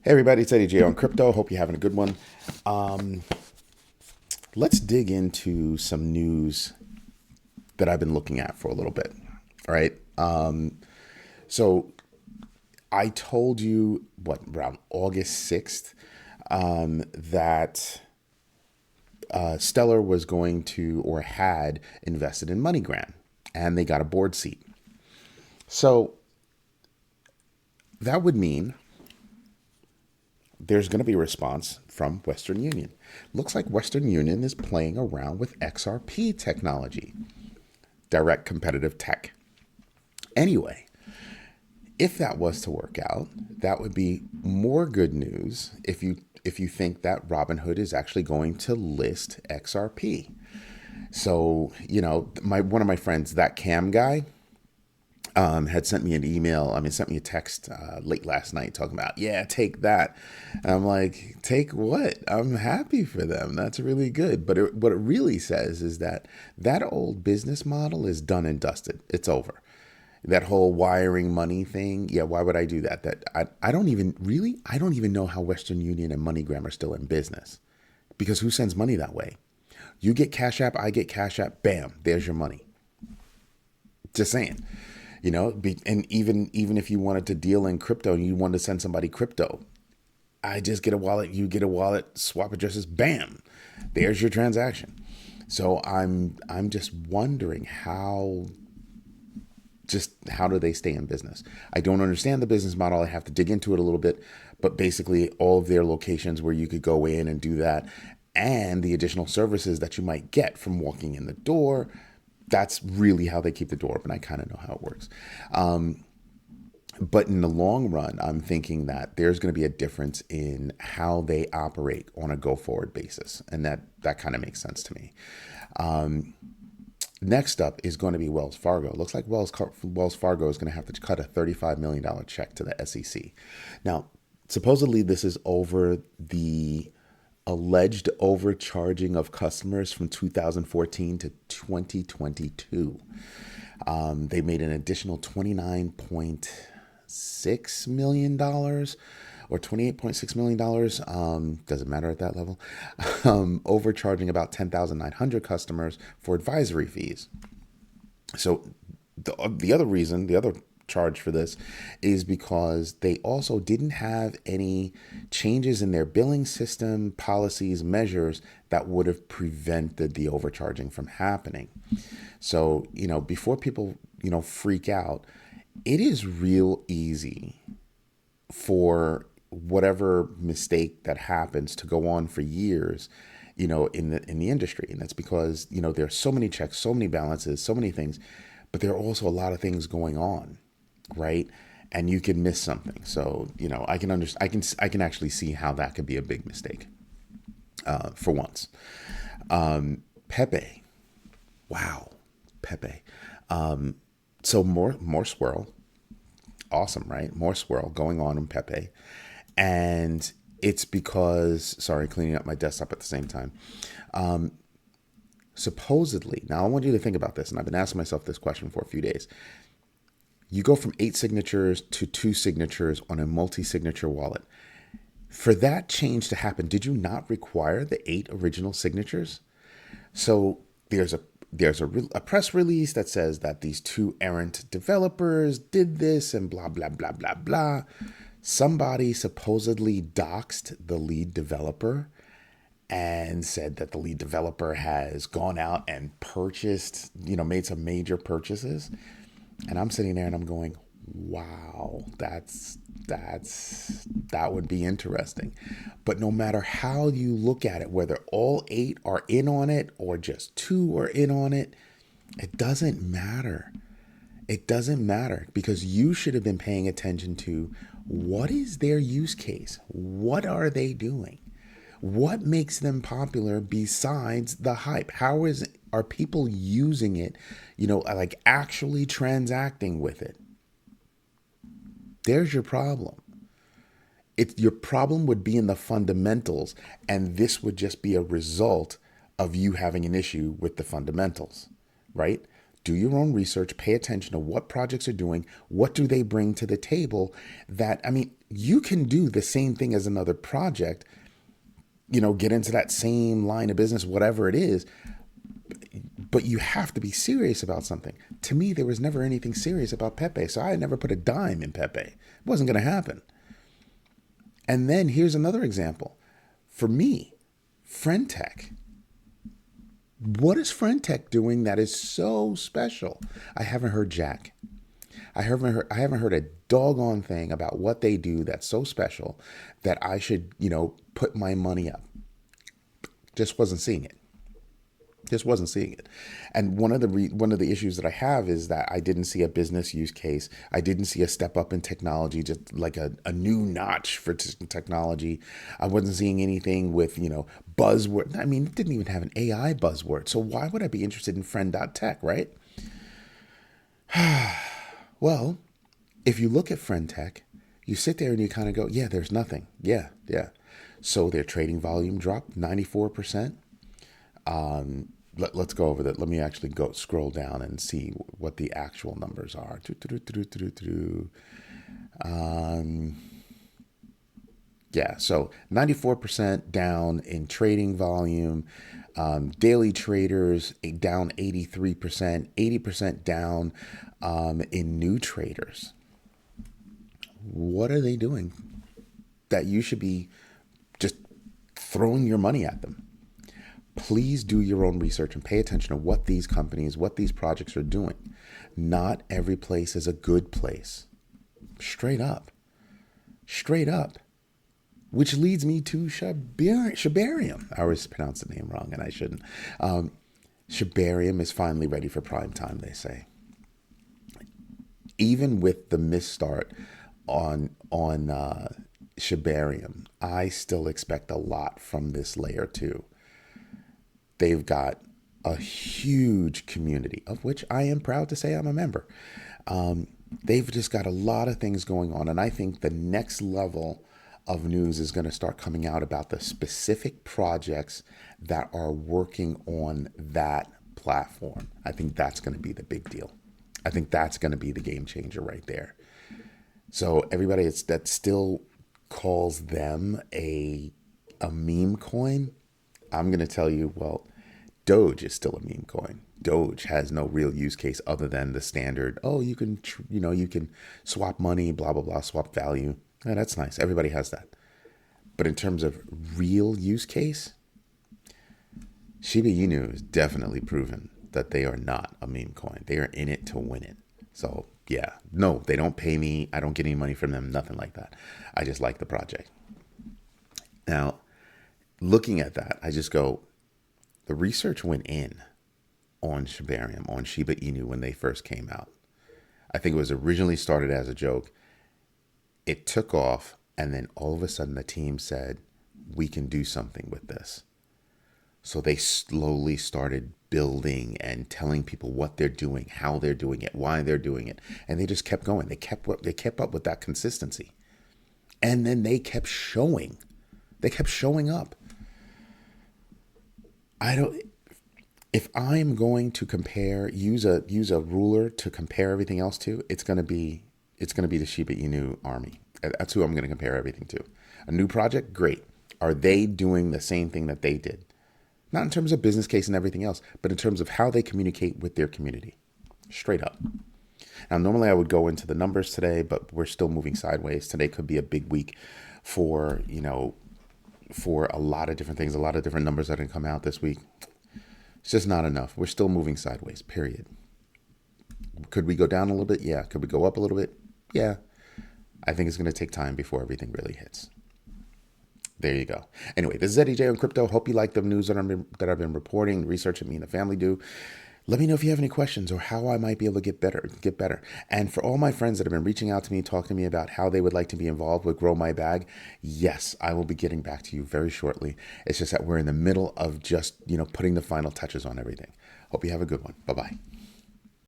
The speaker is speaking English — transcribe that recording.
Hey everybody, it's Eddie J on crypto. Hope you're having a good one. Um, let's dig into some news that I've been looking at for a little bit. All right. So I told you around August 6th that Stellar was going to or had invested in MoneyGram, and they got a board seat. So that would mean there's going to be a response from Western Union. Looks like Western Union is playing around with XRP technology, direct competitive tech. Anyway, if that was to work out, that would be more good news if you think that Robinhood is actually going to list XRP. So, one of my friends, that Cam guy, had sent me an email. Sent me a text late last night talking about, yeah, take that. And I'm like, take what? I'm happy for them. That's really good. But what it really says is that old business model is done and dusted. It's over. That whole wiring money thing. Yeah, why would I do that? I don't even know how Western Union and MoneyGram are still in business, because who sends money that way? You get Cash App, I get Cash App, bam, there's your money. Just saying. And even if you wanted to deal in crypto and you wanted to send somebody crypto, I just get a wallet, you get a wallet, swap addresses, bam, there's your transaction. So I'm just wondering how do they stay in business? I don't understand the business model. I have to dig into it a little bit, but basically all of their locations where you could go in and do that, and the additional services that you might get from walking in the door, that's really how they keep the door open. I kind of know how it works. But in the long run, I'm thinking that there's going to be a difference in how they operate on a go forward basis. And that kind of makes sense to me. Next up is going to be Wells Fargo. It looks like Wells Fargo is going to have to cut a $35 million check to the SEC. Now, supposedly this is over the alleged overcharging of customers from 2014 to 2022. They made an additional $29.6 million or $28.6 million. Doesn't matter at that level. Overcharging about 10,900 customers for advisory fees. So the other charge for this is because they also didn't have any changes in their billing system, policies, measures that would have prevented the overcharging from happening. So, before people, freak out, it is real easy for whatever mistake that happens to go on for years, in the industry. And that's because, there's so many checks, so many balances, so many things, but there are also a lot of things going on. Right. And you can miss something. So, I can actually see how that could be a big mistake for once. PEPE. Wow. PEPE. So more swirl. Awesome, right? More swirl going on in PEPE. And it's because, sorry, cleaning up my desktop at the same time. Supposedly, now I want you to think about this, and I've been asking myself this question for a few days. You go from 8 signatures to 2 signatures on a multi-signature wallet. For that change to happen, did you not require the 8 original signatures? So there's a press release that says that these 2 errant developers did this and blah, blah, blah, blah, blah. Somebody supposedly doxed the lead developer and said that the lead developer has gone out and purchased, made some major purchases. And I'm sitting there and I'm going, wow, that would be interesting. But no matter how you look at it, whether all 8 are in on it or just 2 are in on it, it doesn't matter. It doesn't matter, because you should have been paying attention to what is their use case? What are they doing? What makes them popular besides the hype? Are people using it, like actually transacting with it? There's your problem. Your problem would be in the fundamentals, and this would just be a result of you having an issue with the fundamentals, right? do your own research, pay attention to what projects are doing, what do they bring to the table. That, I mean, you can do the same thing as another project, get into that same line of business, whatever it is, but you have to be serious about something. To me, there was never anything serious about PEPE, so I had never put a dime in PEPE. It wasn't going to happen. And then here's another example. For me, FriendTech. What is FriendTech doing that is so special? I haven't heard jack. I haven't heard a doggone thing about what they do that's so special that I should, put my money up. Just wasn't seeing it. And one of the issues that I have is that I didn't see a business use case. I didn't see a step up in technology, just like a new notch for technology. I wasn't seeing anything with, buzzword. I mean, it didn't even have an AI buzzword. So why would I be interested in friend.tech, right? Well, if you look at FriendTech, you sit there and you kind of go, yeah, there's nothing. Yeah. So their trading volume dropped 94%. Let's go over that. Let me actually scroll down and see what the actual numbers are. So 94% down in trading volume. Daily traders down 83%, 80% down in new traders. What are they doing that you should be just throwing your money at them? Please do your own research and pay attention to what these companies, what these projects are doing. Not every place is a good place. Straight up. Which leads me to Shibarium. I always pronounce the name wrong, and I shouldn't. Shibarium is finally ready for prime time, they say. Even with the misstart on Shibarium, I still expect a lot from this layer 2. They've got a huge community, of which I am proud to say I'm a member. They've just got a lot of things going on. And I think the next level of news is going to start coming out about the specific projects that are working on that platform. I think that's going to be the big deal. I think that's going to be the game changer right there. So everybody that still calls them a meme coin, I'm going to tell you, well, Doge is still a meme coin. Doge has no real use case other than the standard, you can swap money, blah, blah, blah, swap value. Yeah, that's nice. Everybody has that. But in terms of real use case, Shiba Inu is definitely proven that they are not a meme coin. They are in it to win it. So yeah, no, they don't pay me. I don't get any money from them, nothing like that. I just like the project. Now, looking at that, I just go, the research went in on Shibarium, on Shiba Inu when they first came out. I think it was originally started as a joke. It took off, and then all of a sudden the team said, we can do something with this. So they slowly started building and telling people what they're doing, how they're doing it, why they're doing it. And they just kept going. They kept up with that consistency. And then they kept showing. They kept showing up. If I'm going to compare, use a ruler to compare everything else to, it's going to be the Shiba Inu army. That's who I'm going to compare everything to. A new project, great. Are they doing the same thing that they did? Not in terms of business case and everything else, but in terms of how they communicate with their community. Straight up. Now, normally I would go into the numbers today, but we're still moving sideways. Today could be a big week for a lot of different things, a lot of different numbers that are going to come out this week. It's just not enough. We're still moving sideways, period. Could we go down a little bit? Yeah. Could we go up a little bit? Yeah. I think it's going to take time before everything really hits. There you go. Anyway, this is Eddie J on crypto. Hope you like the news that I've been reporting, research that me and the family do. Let me know if you have any questions or how I might be able to get better. And for all my friends that have been reaching out to me, talking to me about how they would like to be involved with Grow My Bag, yes, I will be getting back to you very shortly. It's just that we're in the middle of just, putting the final touches on everything. Hope you have a good one. Bye-bye.